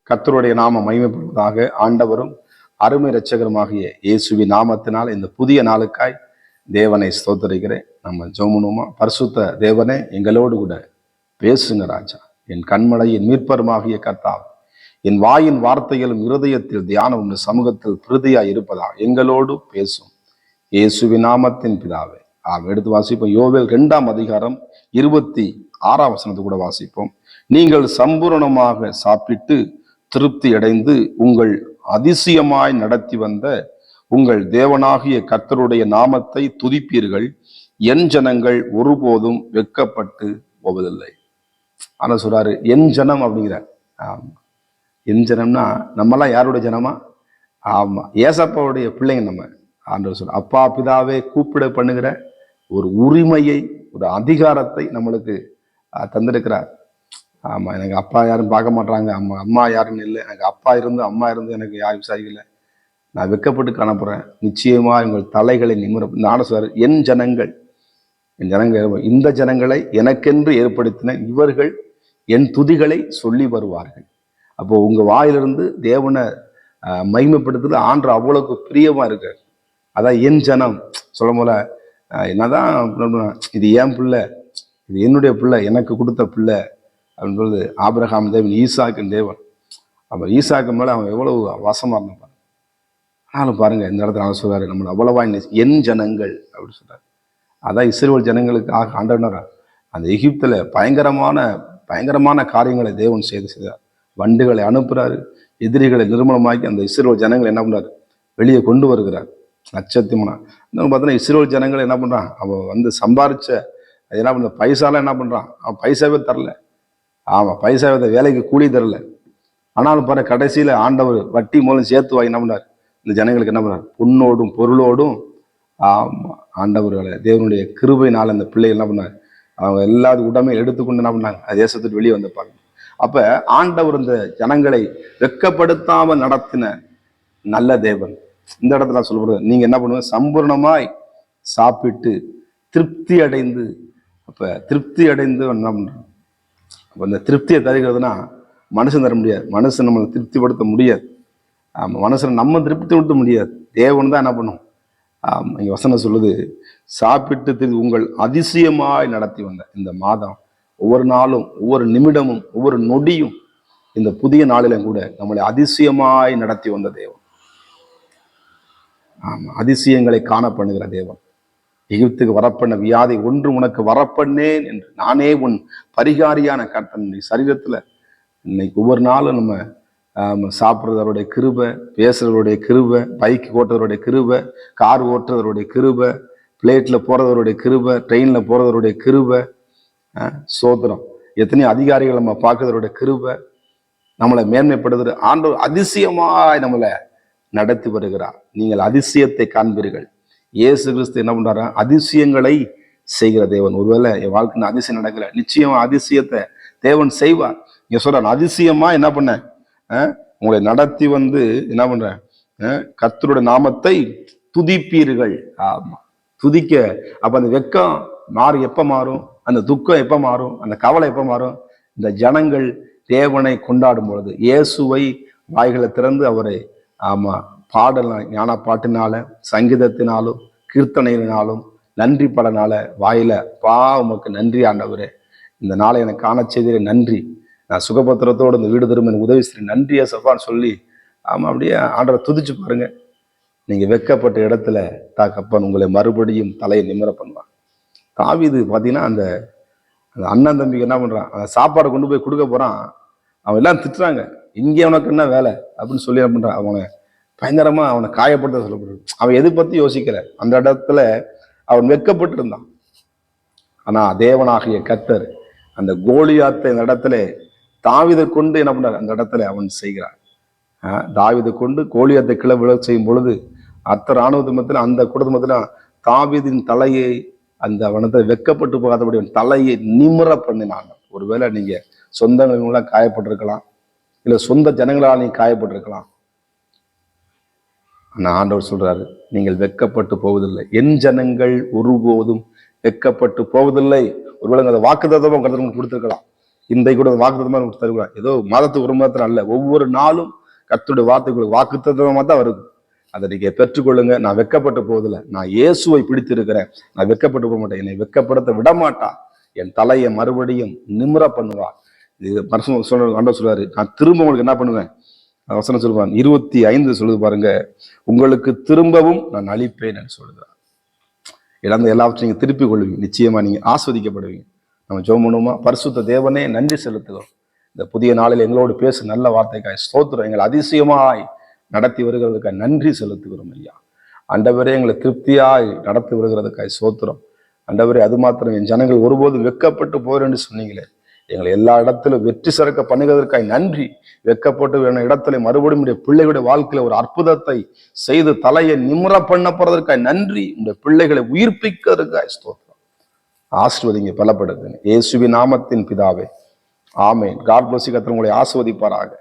கர்த்தருடைய நாமம் மகிமைப்படுவதாக. ஆண்டவரும் அருமை இரட்சகருமாகிய இயேசுவின் நாமத்தினால் இந்த புதிய நாளுக்காய் தேவனை ஸ்தோத்தரிக்கிறேன். நம்ம ஜெபமுமா. பரிசுத்த தேவனே, எங்களோடு கூட பேசுங்க ராஜா. என் கண்மலையின் மீட்பருமாகிய கர்த்தாவே, என் வாயின் வார்த்தைகளும் இருதயத்தில் தியானம் உங்கள் சமூகத்தில் பிரதியாய் இருப்பதா எங்களோடு பேசும் இயேசுவின் நாமத்தின் பிதாவே. எடுத்து வாசிப்போம். யோவேல் 2ஆம் அதிகாரம் 26ஆம் வசனத்தை கூட வாசிப்போம். நீங்கள் சம்பூரணமாக சாப்பிட்டு திருப்தி அடைந்து உங்கள் அதிசயமாய் நடத்தி வந்த உங்கள் தேவனாகிய கர்த்தருடைய நாமத்தை துதிப்பீர்கள். என் ஜனங்கள் ஒருபோதும் வெட்கப்பட்டு போவதில்லை. ஆனா சொல்றாரு என் ஜனம் அப்படிங்கிற. என் ஜனம்னா நம்மெல்லாம் யாருடைய ஜனமா? ஆமா, ஏசப்பாவுடைய பிள்ளைங்க நம்ம. ஆண்டவர் சொல்ற அப்பா பிதாவே கூப்பிட பண்ணுகிற ஒரு உரிமையை, ஒரு அதிகாரத்தை நம்மளுக்கு தந்திருக்கிறார். ஆமா, எனக்கு அப்பா யாரும் பார்க்க மாட்டாங்க, அம்மா யாருன்னு இல்லை. எனக்கு அப்பா இருந்து அம்மா இருந்து எனக்கு யாரும் விசாரிக்கல. நான் வெட்கப்பட்டு காணப்படுறேன். நிச்சயமா உங்கள் தலைகளை நிமிர. நானும் சார் என் ஜனங்கள், என் ஜனங்கள், இந்த ஜனங்களை எனக்கென்று ஏற்படுத்தின இவர்கள் என் துதிகளை சொல்லி வருவார்கள். அப்போ உங்க வாயிலிருந்து தேவனை மகிமைப்படுத்துறது ஆண்டு அவ்வளவுக்கு பிரியமா இருக்காரு. அதான் என் ஜனம் சொல்லும் போல, என்னதான் இது என் பிள்ளை, இது என்னுடைய பிள்ளை, எனக்கு கொடுத்த பிள்ளை அப்படின்னு சொல்லுது. ஆபிரகாம் தேவன், ஈசாக்கின் தேவன். அப்போ ஈசாக்கு மேலே அவன் எவ்வளவு வாசமா இருந்தான். ஆனாலும் பாருங்க, இந்த இடத்துல அவன் சொல்றாரு நம்மளை அவ்வளவா என் ஜனங்கள் அப்படின்னு சொல்றாரு. அதான் இஸ்ரவேல் ஜனங்களுக்கு ஆண்டவனா அந்த எகிப்துல பயங்கரமான காரியங்களை தேவன் செய்தார். வண்டுகளை அனுப்புறாரு, எதிரிகளை நிர்மூலமாக்கி அந்த இஸ்ரவேல் ஜனங்களை என்ன பண்றாரு, வெளியே கொண்டு வருகிறார். லட்சத்தியமான இன்னும் பார்த்தோன்னா இஸ்ரவேல் ஜனங்களை என்ன பண்றான், அவன் சம்பாரிச்ச என்ன பண்ற பைசாலாம் என்ன பண்றான், அவன் பைசாவே தரல. ஆமா, பைசாவை வேலைக்கு கூலி தரல. ஆனாலும் பாரு, கடைசியில ஆண்டவர் வட்டி மூலம் சேர்த்து வாங்கி என்ன பண்ணார், இந்த ஜனங்களுக்கு என்ன பண்ணார், பொண்ணோடும் பொருளோடும். ஆண்டவர்களை தேவனுடைய கிருபையினால் அந்த பிள்ளைகள் என்ன பண்ணார், அவங்க எல்லாரும் உடமை எடுத்துக்கொண்டு என்ன பண்ணாங்க, தேசத்துக்கு வெளியே வந்திருப்பாங்க. அப்ப ஆண்டவர் இந்த ஜனங்களை வெட்கப்படுத்தாமல் நடத்தின நல்ல தேவன். இந்த இடத்துல சொல்றது, நீங்க என்ன பண்ணுவீங்க, சம்பூர்ணமாய் சாப்பிட்டு திருப்தி அடைந்து. அப்ப திருப்தி அடைந்து என்ன பண்றோம், அப்ப இந்த திருப்தியை தருகிறதுனா மனுஷன் தர முடியாது, மனுஷன் நம்மளை திருப்திப்படுத்த முடியாது. மனுஷனை நம்ம திருப்திப்படுத்த முடியாது, தேவன் தான் என்ன பண்ணும். இங்க வசனம் சொல்லுது, சாப்பிட்டு உங்கள் அதிசயமாய் நடத்தி வந்த இந்த மாதம், ஒவ்வொரு நாளும், ஒவ்வொரு நிமிடமும், ஒவ்வொரு நொடியும், இந்த புதிய நாளிலும் கூட நம்மளை அதிசயமாய் நடத்தி வந்த தேவன். ஆமா, அதிசயங்களை காண பண்ணுகிற தேவன். எகிப்துக்கு வரப்பண்ண வியாதி ஒன்று உனக்கு வரப்பண்ணேன் என்று நானே உன் பரிகாரியான கர்த்தன். சரீரத்துல இன்னைக்கு ஒவ்வொரு நாளும் நம்ம சாப்பிட்றதோடைய கிருபை, பேசுறவருடைய கிருபை, பைக் ஓட்டுறவருடைய கிருபை, கார் ஓட்டுறவருடைய கிருபை, பிளேட்ல போறவருடைய கிருபை, ட்ரெயின்ல போறவருடைய கிருபை, சோத்திரம். எத்தனையோ அதிகாரிகள் நம்ம பார்க்கறதோடைய கிருபை, நம்மளை மேன்மைப்படுத்துற ஆண்டவர் அதிசயமாய் நம்மளை நடத்தி வருகிறார். நீங்கள் அதிசயத்தை காண்பீர்கள். இயேசு கிறிஸ்து என்ன பண்றாரு, அதிசயங்களை செய்கிற தேவன். ஒருவேளை என் வாழ்க்கையில் அதிசயம் நடக்கல, நிச்சயமா அதிசயத்தை தேவன் செய்வார். இங்க சொல்றான், அதிசயமா என்ன பண்ண உங்களை நடத்தி வந்து என்ன பண்ற, கர்த்தருடைய நாமத்தை துதிப்பீர்கள். ஆமா, துதிக்க. அப்ப அந்த வெக்கம் எப்ப மாறும், அந்த துக்கம் எப்ப மாறும், அந்த கவலை எப்ப மாறும், இந்த ஜனங்கள் தேவனை கொண்டாடும் பொழுது, இயேசுவை வாய்களை திறந்து அவரை பாடலாம், ஞான பாட்டினால, சங்கீதத்தினாலும், கீர்த்தனையினாலும், நன்றி படனால வாயில உமக்கு நன்றி ஆண்டவரே, இந்த நாளை எனக்கு காண செய்திட நன்றி, நான் சுகபத்திரத்தோடு இந்த வீடு திரும்ப எனக்கு உதவி செய்ய நன்றியா சப்பான்னு சொல்லி அப்படியே ஆண்டவரை துதிச்சு பாருங்க. நீங்க வெட்கப்பட்ட இடத்துல தாக்கப்பன் உங்களை மறுபடியும் தலையை நிமிர பண்ணுவான். தாவீது பார்த்தீங்கன்னா அந்த அண்ணன் தம்பிக்கு என்ன பண்றான், அந்த சாப்பாடை கொண்டு போய் கொடுக்க போறான். அவன் எல்லாம் திட்டுறாங்க, இங்கே உனக்கு என்ன வேலை அப்படின்னு சொல்லி என்ன பண்றான், அவனை பயங்கரமா அவனை காயப்படுத்த சொல்லப்படுது. அவன் எது பத்தி யோசிக்கல, அந்த இடத்துல அவன் வெட்கப்பட்டு இருந்தான். ஆனா தேவனாகிய கர்த்தர் அந்த கோலியாத்தை இந்த இடத்துல தாவீதை கொண்டு என்ன பண்றார், அந்த இடத்துல அவன் செய்கிறான். தாவீதை கொண்டு கோலியாத்தை கிளை விழ செய்யும் பொழுது அத்த இராணுவ அந்த குடும்பத்துல தாவீதின் தலையை, அந்த அவனத்தை வெட்கப்பட்டு போகாதபடி தலையை நிமிர பண்ணினாங்க. ஒருவேளை நீங்க சொந்தங்கள் காயப்பட்டிருக்கலாம், இல்ல சொந்த ஜனங்களால் நீங்க காயப்பட்டிருக்கலாம். ஆனா ஆண்டவர் சொல்றாரு, நீங்கள் வெட்கப்பட்டு போவதில்லை, என் ஜனங்கள் ஒருபோதும் வெட்கப்பட்டு போவதில்லை. ஒருவேளை அந்த வாக்குத்தத்தமும் கர்த்தர் கொடுத்திருக்கலாம். இன்றைக்கு கூட வாக்குத்தத்தமா தருவார். ஏதோ மாதத்துக்கு ஒரு மாதத்துல அல்ல, ஒவ்வொரு நாளும் கர்த்தருடைய வார்த்தைகளுக்கு வாக்குத்தத்தமா தான் வருது. அதை நீங்க பெற்றுக்கொள்ளுங்க. நான் வெட்கப்பட்டு போவதில்லை, நான் இயேசுவை பிடித்திருக்கிறேன், நான் வெட்கப்பட்டு போக மாட்டேன், என்னை வெட்கப்படுத்த விட மாட்டா, என் தலையை மறுபடியும் நிமிர பண்ணுவா. இது மனுஷன் சொல்றாரு, நான் திரும்ப உங்களுக்கு என்ன பண்ணுவேன், வசனம் சொல்லுவான் 25 சொல்லுது பாருங்க, உங்களுக்கு திரும்பவும் நான் அளிப்பேன் சொல்லுகிறார். இழந்த எல்லாவற்றையும் நீங்க திருப்பி கொள்வீங்க, நிச்சயமா நீங்க ஆஸ்வதிக்கப்படுவீங்க. நம்ம ஜெபம் பண்ணுவோமா? பரிசுத்த தேவனே, நன்றி செலுத்துகிறோம். இந்த புதிய நாளில் எங்களோடு பேசு நல்ல வார்த்தைக்காய் ஸ்தோத்திரம். எங்கள் அதிசயமாய் நடத்தி வருகிறதுக்காய் நன்றி செலுத்துகிறோம் ஐயா. ஆண்டவரே, எங்களை திருப்தியாய் நடத்தி வருகிறதுக்காய் ஸ்தோத்திரம். ஆண்டவரே, அது மாத்திரம் என் ஜனங்கள் ஒருபோதும் வெட்கப்பட்டு போறேன் என்று சொன்னீங்களே, எங்களை எல்லா இடத்திலும் வெற்றி சிறக்க பண்ணுகிறதற்காய் நன்றி. வெட்கப்பட்டு இடத்துல மறுபடியும் பிள்ளைகளுடைய வாழ்க்கையில ஒரு அற்புதத்தை செய்து தலையை நிமிர பண்ண போறதற்காய் நன்றி. உடைய பிள்ளைகளை உயிர்ப்பிக்கிறதுக்காய் ஸ்தோத்திரம். ஆசீர்வதிங்க, பலப்படுத்துங்க. இயேசுவின் நாமத்தின் பிதாவே, ஆமென். God bless you. கர்த்தர் உங்களை ஆசீர்வதிப்பாராக.